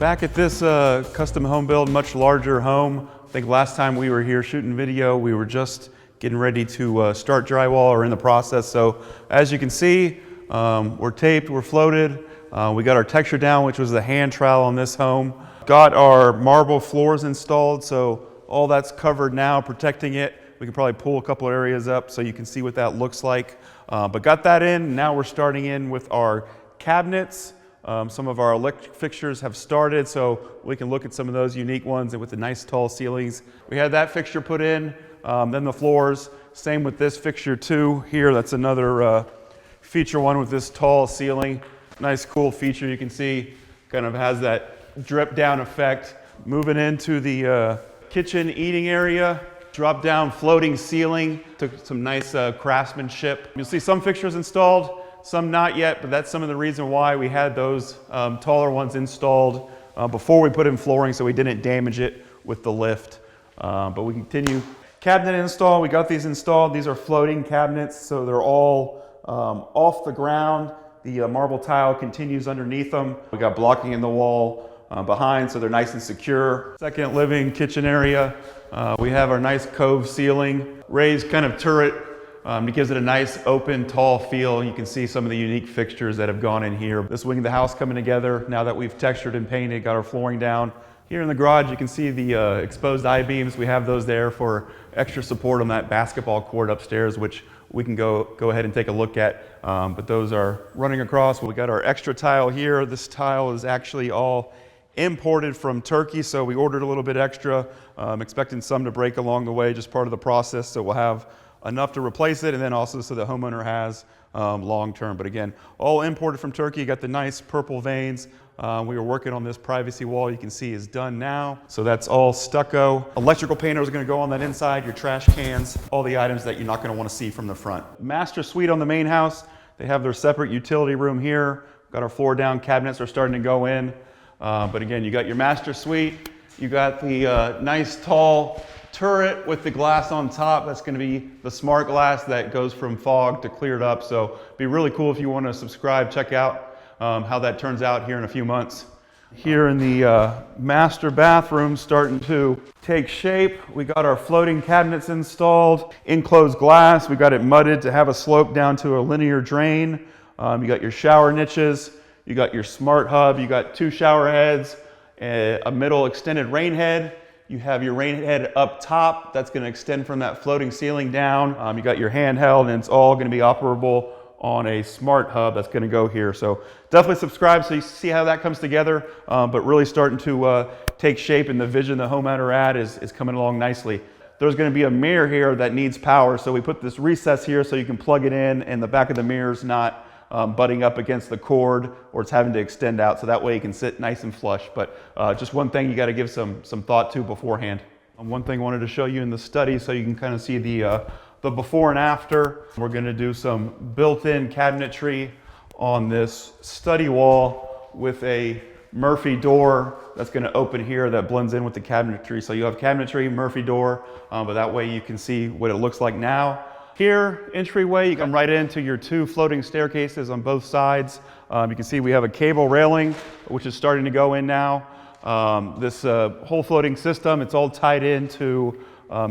Back at this custom home build, much larger home. I think last time we were here shooting video, we were just getting ready to start drywall or in the process. So as you can see, we're taped, we're floated. We got our texture down, which was the hand trowel on this home. Got our marble floors installed, so all that's covered now, protecting it. We can probably pull a couple areas up so you can see what that looks like. But got that in. Now we're starting in with our cabinets. Some of our electric fixtures have started, so we can look at some of those unique ones and with the nice tall ceilings. We had that fixture put in, then the floors. Same with this fixture too. Here, that's another feature one with this tall ceiling. Nice cool feature. You can see kind of has that drip down effect. Moving into the kitchen eating area. Drop down floating ceiling. Took some nice craftsmanship. You'll see some fixtures installed, some not yet, but that's some of the reason why we had those taller ones installed before we put in flooring, so we didn't damage it with the lift. But we continue. Cabinet install, we got these installed. These are floating cabinets, so they're all off the ground. The marble tile continues underneath them. We got blocking in the wall behind, so they're nice and secure. Second living kitchen area. We have our nice cove ceiling, raised kind of turret. It gives it a nice open, tall feel. You can see some of the unique fixtures that have gone in here. This wing of the house coming together now that we've textured and painted, got our flooring down. Here in the garage, you can see the exposed I-beams. We have those there for extra support on that basketball court upstairs, which we can go ahead and take a look at. But those are running across. We got our extra tile here. This tile is actually all imported from Turkey, so we ordered a little bit extra. Expecting some to break along the way, just part of the process. So we'll have enough to replace it, and then also so the homeowner has long term. But again, all imported from Turkey. You got the nice purple veins. We were working on this privacy wall, you can see is done now. So that's all stucco. Electrical painter is going to go on that inside, your trash cans, all the items that you're not going to want to see from the front. Master suite on the main house. They have their separate utility room here. Got our floor down, cabinets are starting to go in. But again, you got your master suite. You got the nice tall turret with the glass on top. That's going to be the smart glass that goes from fog to cleared up. So it'd be really cool if you want to subscribe, check out how that turns out here in a few months. Here in the master bathroom starting to take shape. We got our floating cabinets installed, enclosed glass. We got it mudded to have a slope down to a linear drain. You got your shower niches. You got your smart hub. You got 2 shower heads, a middle extended rain head. You have your rain head up top. That's going to extend from that floating ceiling down. You got your handheld, and it's all going to be operable on a smart hub that's going to go here. So definitely subscribe so you see how that comes together, but really starting to take shape, and the vision the homeowner had is coming along nicely. There's going to be a mirror here that needs power, so we put this recess here so you can plug it in, and the back of the mirror is not butting up against the cord, or it's having to extend out, so that way you can sit nice and flush. But just one thing you got to give some thought to beforehand. One thing I wanted to show you in the study so you can kind of see the before and after. We're going to do some built-in cabinetry on this study wall with a Murphy door that's going to open here that blends in with the cabinetry. So you have cabinetry, Murphy door, but that way you can see what it looks like now. Here, entryway, you come right into your 2 floating staircases on both sides. You can see we have a cable railing, which is starting to go in now. This whole floating system, it's all tied into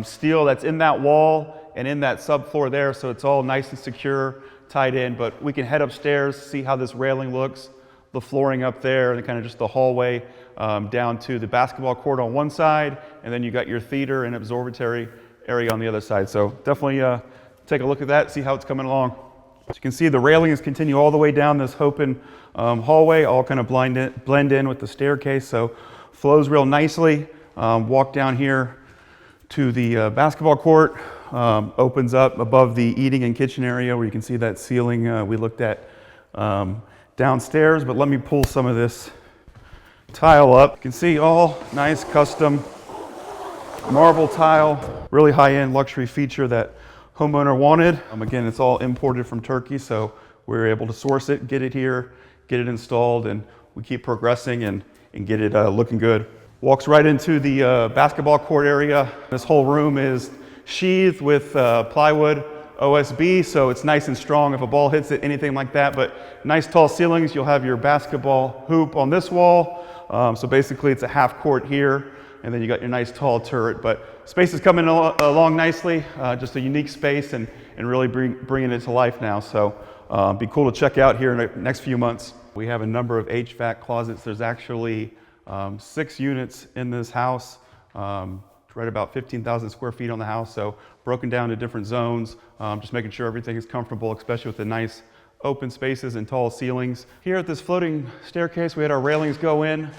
steel that's in that wall and in that subfloor there, so it's all nice and secure, tied in. But we can head upstairs, see how this railing looks, the flooring up there, and kind of just the hallway down to the basketball court on one side, and then you got your theater and observatory area on the other side. So definitely take a look at that, see how it's coming along. As you can see, the railings continue all the way down this open hallway, all kind of blend in with the staircase, so flows real nicely. Walk down here to the basketball court, opens up above the eating and kitchen area where you can see that ceiling we looked at downstairs. But let me pull some of this tile up. You can see all nice custom marble tile, really high-end luxury feature that homeowner wanted. Again, it's all imported from Turkey, so we were able to source it, get it here, get it installed, and we keep progressing and get it looking good. Walks right into the basketball court area. This whole room is sheathed with plywood OSB, so it's nice and strong if a ball hits it, anything like that. But nice tall ceilings. You'll have your basketball hoop on this wall. So basically it's a half court here, and then you got your nice tall turret. But space is coming along nicely, just a unique space and really bringing it to life now. So be cool to check out here in the next few months. We have a number of HVAC closets. There's actually 6 units in this house, right about 15,000 square feet on the house. So broken down to different zones, just making sure everything is comfortable, especially with the nice open spaces and tall ceilings. Here at this floating staircase, we had our railings go in.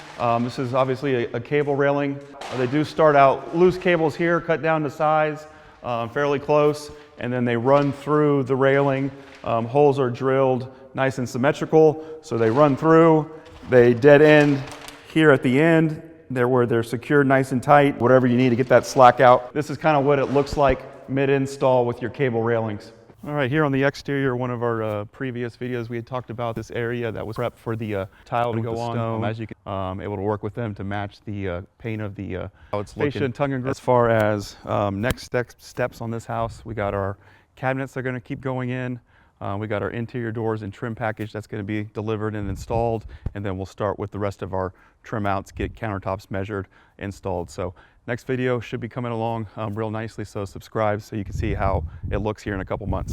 This is obviously a cable railing. They do start out loose cables here, cut down to size, fairly close, and then they run through the railing. Holes are drilled nice and symmetrical, so they run through, they dead end here at the end, where they're secured nice and tight, whatever you need to get that slack out. This is kind of what it looks like mid-install with your cable railings. All right, here on the exterior, one of our previous videos, we had talked about this area that was prepped for the tile to go on. As you can, able to work with them to match the paint of the how it's looking. As far as next steps on this house, we got our cabinets that are going to keep going in. We got our interior doors and trim package that's going to be delivered and installed, and then we'll start with the rest of our trim outs, get countertops measured, installed. So next video should be coming along real nicely, so subscribe so you can see how it looks here in a couple months.